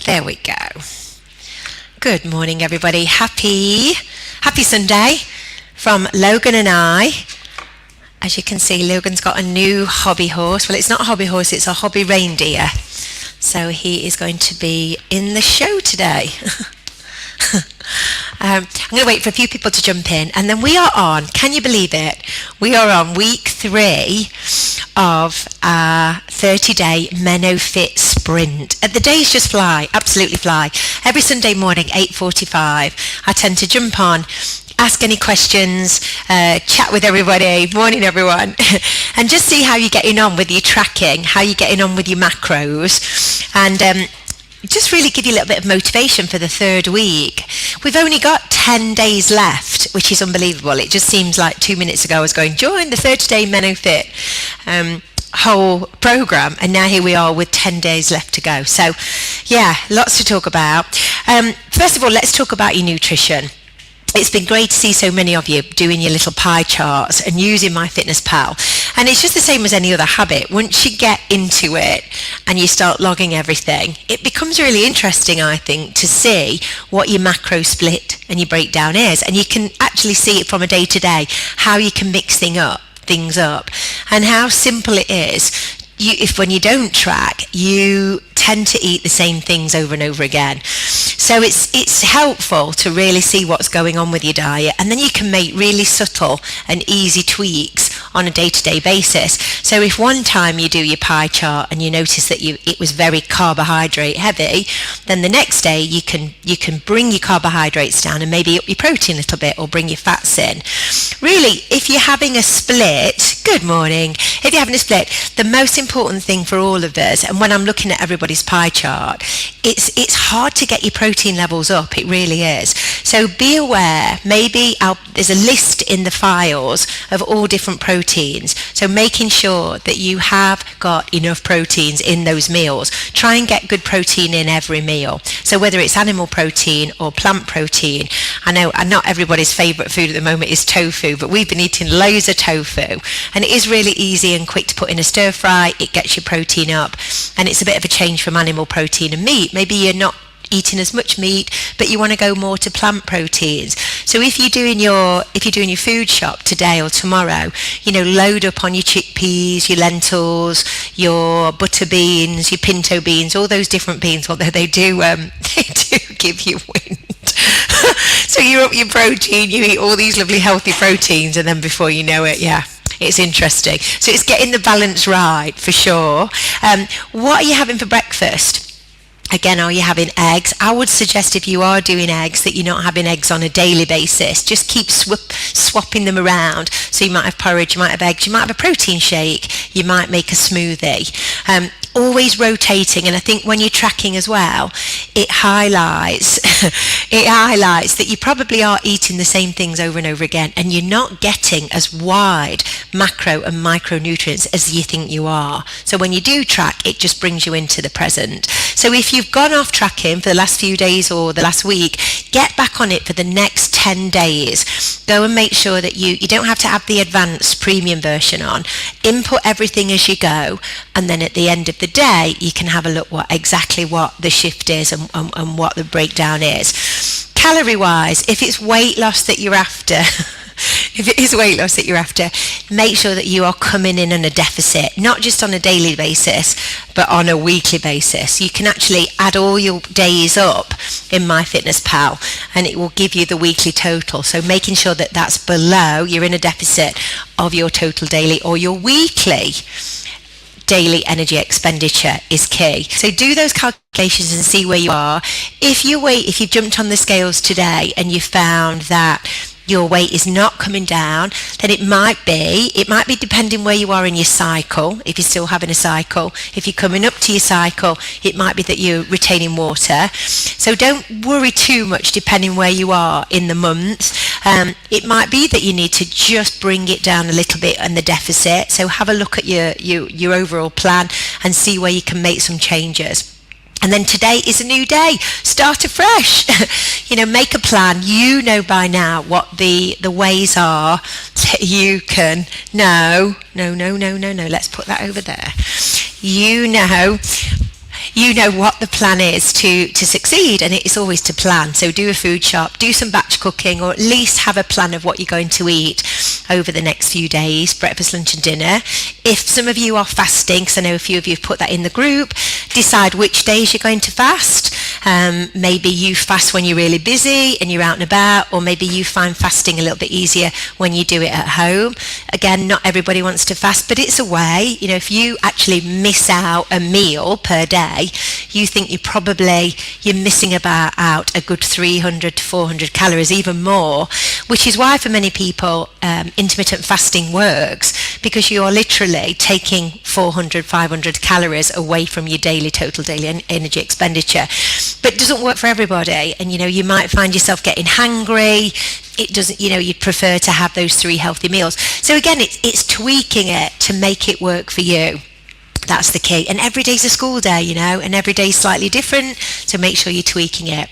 There we go. Good morning, everybody. Happy Sunday from Logan and I. As you can see, Logan's got a new hobby horse. Well, it's not a hobby horse, it's a hobby reindeer. So he is going to be in the show today. I'm going to wait for a few people to jump in, and then we are on, can you believe it? We are on week 3 of our 30-day MenoFit sprint. The days just fly, absolutely fly. Every Sunday morning, 8:45, I tend to jump on, ask any questions, chat with everybody, morning everyone, and just see how you're getting on with your tracking, how you're getting on with your macros, and just really give you a little bit of motivation for the 3rd week. We've only got 10 days left, which is unbelievable. It just seems like 2 minutes ago I was going, join the 30-day MenoFit whole program, and now here we are with 10 days left to go. So yeah, lots to talk about. First of all, let's talk about your nutrition. It's been great to see so many of you doing your little pie charts and using MyFitnessPal. And it's just the same as any other habit. Once you get into it and you start logging everything, it becomes really interesting, I think, to see what your macro split and your breakdown is. And you can actually see it from a day to day, how you can mix things up and how simple it is. If when you don't track, you tend to eat the same things over and over again. So it's helpful to really see what's going on with your diet, and then you can make really subtle and easy tweaks on a day-to-day basis. So if one time you do your pie chart and you notice that it was very carbohydrate heavy, then the next day you can bring your carbohydrates down and maybe up your protein a little bit, or bring your fats in. Really, if you're having a split, good morning, if you're having a split, the most important thing for all of us, and when I'm looking at everybody's pie chart, it's hard to get your protein levels up. It really is. So be aware, maybe there's a list in the files of all different proteins. So making sure that you have got enough proteins in those meals. Try and get good protein in every meal. So whether it's animal protein or plant protein, I know not everybody's favourite food at the moment is tofu, but we've been eating loads of tofu, and it is really easy and quick to put in a stir fry. It gets your protein up, and it's a bit of a change from animal protein and meat. Maybe you're not eating as much meat, but you want to go more to plant proteins. So if you're doing your food shop today or tomorrow, load up on your chickpeas, your lentils, your butter beans, your pinto beans, all those different beans, although they do give you wind. So you're up your protein, you eat all these lovely healthy proteins, and then before you know it, it's interesting. So it's getting the balance right for sure. What are you having for breakfast? Again, are you having eggs? I would suggest, if you are doing eggs, that you're not having eggs on a daily basis. Just keep swapping them around. So you might have porridge, you might have eggs, you might have a protein shake, you might make a smoothie. Always rotating, and I think when you're tracking as well, it highlights that you probably are eating the same things over and over again, and you're not getting as wide macro and micronutrients as you think you are. So when you do track, it just brings you into the present. So if you've gone off tracking for the last few days or the last week, get back on it for the next 10 days. Go and make sure that you don't have to have the advanced premium version on. Input everything as you go, and then at the end of the day, you can have a look exactly what the shift is and what the breakdown is. Calorie wise, if it's weight loss that you're after, make sure that you are coming in on a deficit, not just on a daily basis, but on a weekly basis. You can actually add all your days up in MyFitnessPal, and it will give you the weekly total. So making sure that that's below, you're in a deficit of your total daily or your weekly daily energy expenditure is key. So do those calculations and see where you are. If you've jumped on the scales today and you found that your weight is not coming down, then it might be depending where you are in your cycle. If you're still having a cycle, if you're coming up to your cycle, it might be that you're retaining water. So don't worry too much depending where you are in the month. It might be that you need to just bring it down a little bit in the deficit. So have a look at your overall plan and see where you can make some changes. And then today is a new day. Start afresh. Make a plan. You know by now what the ways are that you can. No. Let's put that over there. you know what the plan is to succeed, and it's always to plan. So do a food shop, do some batch cooking, or at least have a plan of what you're going to eat over the next few days, breakfast, lunch and dinner. If some of you are fasting, because I know a few of you have put that in the group, decide which days you're going to fast. Maybe you fast when you're really busy and you're out and about, or maybe you find fasting a little bit easier when you do it at home. Again, not everybody wants to fast, but it's a way. You know, if you actually miss out a meal per day, you think you're missing out a good 300 to 400 calories, even more, which is why for many people intermittent fasting works, because you are literally taking 400, 500 calories away from your total daily energy expenditure. But it doesn't work for everybody, and you might find yourself getting hangry. It doesn't, you'd prefer to have those 3 healthy meals. So again, it's tweaking it to make it work for you. That's the key. And every day's a school day, and every day's slightly different, so make sure you're tweaking it.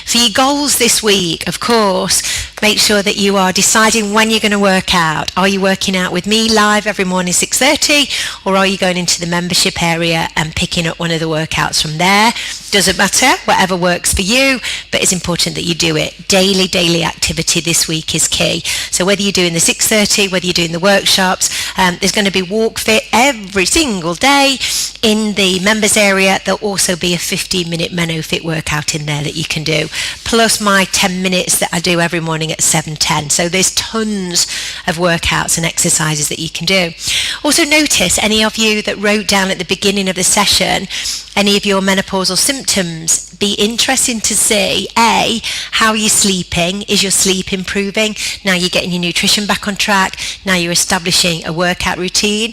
For your goals this week, of course, make sure that you are deciding when you're going to work out. Are you working out with me live every morning 6:30, or are you going into the membership area and picking up one of the workouts from there? Doesn't matter, whatever works for you, but it's important that you do it. Daily activity this week is key. So whether you're doing the 6:30, whether you're doing the workshops, there's going to be Walk Fit every single day in the members area. There'll also be a 15-minute MenoFit workout in there that you can do, plus my 10 minutes that I do every morning at 7:10. So there's tons of workouts and exercises that you can do. Also notice, any of you that wrote down at the beginning of the session any of your menopausal symptoms, be interesting to see how you're sleeping. Is your sleep improving? Now you're getting your nutrition back on track. Now you're establishing a workout routine.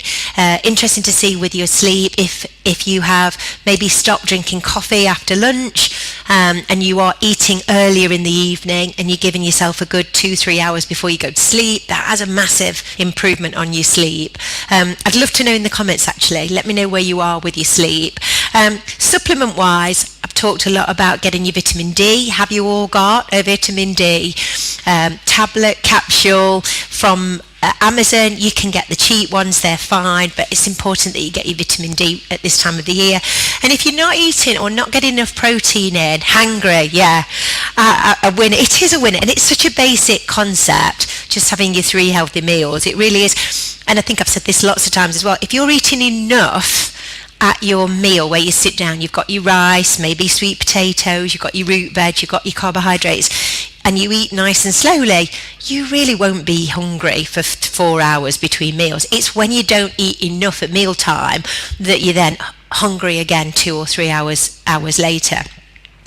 Interesting to see with your sleep if you have maybe stopped drinking coffee after lunch, and you are eating earlier in the evening, and you're giving yourself a good 2-3 hours before you go to sleep. That has a massive improvement on your sleep. I'd love to know in the comments, actually. Let me know where you are with your sleep. Supplement wise, I've talked a lot about getting your vitamin D. Have you all got a vitamin D tablet, capsule from Amazon? You can get the cheap ones, they're fine, but it's important that you get your vitamin D at this time of the year. And if you're not eating or not getting enough protein in, hangry, a winner. It is a winner, and it's such a basic concept, just having your 3 healthy meals. It really is. And I think I've said this lots of times as well. If you're eating enough at your meal where you sit down, you've got your rice, maybe sweet potatoes, you've got your root veg, you've got your carbohydrates, and you eat nice and slowly, you really won't be hungry for 4 hours between meals. It's when you don't eat enough at mealtime that you're then hungry again 2 or 3 hours later.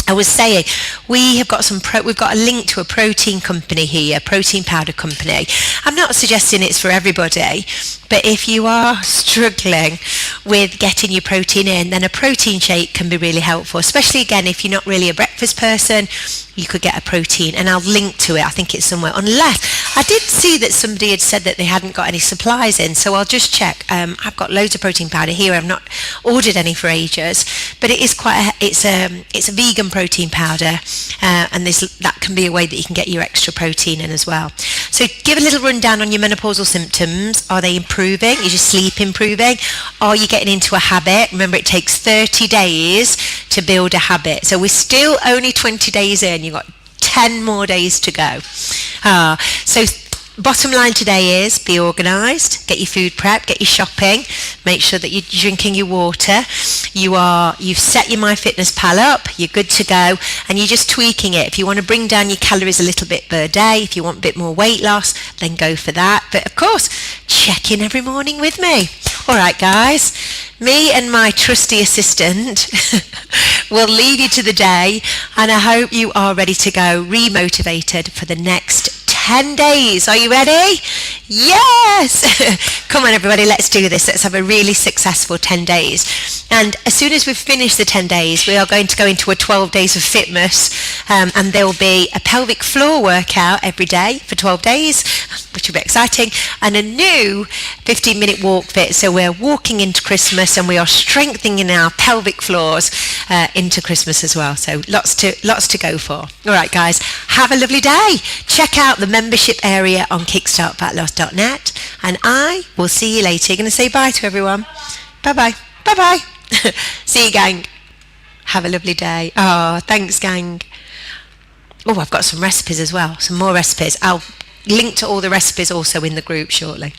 I was saying, we've got a link to a protein company here, protein powder company. I'm not suggesting it's for everybody, but if you are struggling with getting your protein in, then a protein shake can be really helpful, especially again, if you're not really a breakfast person, you could get a protein, and I'll link to it. I think it's somewhere, unless I did see that somebody had said that they hadn't got any supplies in, so I'll just check. I've got loads of protein powder here. I've not ordered any for ages, but it is it's a vegan protein powder, and that can be a way that you can get your extra protein in as well. So give a little rundown on your menopausal symptoms. Are they improving? Is your sleep improving? Are you getting into a habit? Remember, it takes 30 days to build a habit. So we're still only 20 days in. You've got 10 more days to go. So bottom line today is be organised, get your food prep, get your shopping, make sure that you're drinking your water, you've set your MyFitnessPal up, you're good to go, and you're just tweaking it. If you want to bring down your calories a little bit per day, if you want a bit more weight loss, then go for that. But of course, check in every morning with me. All right, guys, me and my trusty assistant will lead you to the day, and I hope you are ready to go, re-motivated for the next 10 days. Are you ready? Yes! Come on, everybody, let's do this. Let's have a really successful 10 days. And as soon as we've finished the 10 days, we are going to go into a 12 days of fitness, and there will be a pelvic floor workout every day for 12 days, which will be exciting, and a new 15-minute walk fit. So we're walking into Christmas, and we are strengthening our pelvic floors into Christmas as well. So lots to go for. All right, guys, have a lovely day. Check out the membership area on kickstartfatloss.net, and I will see you later. You're going to say bye to everyone. Bye-bye. Bye-bye. See you, gang. Have a lovely day. Oh, thanks, gang. Oh, I've got some recipes as well, some more recipes. I'll link to all the recipes also in the group shortly.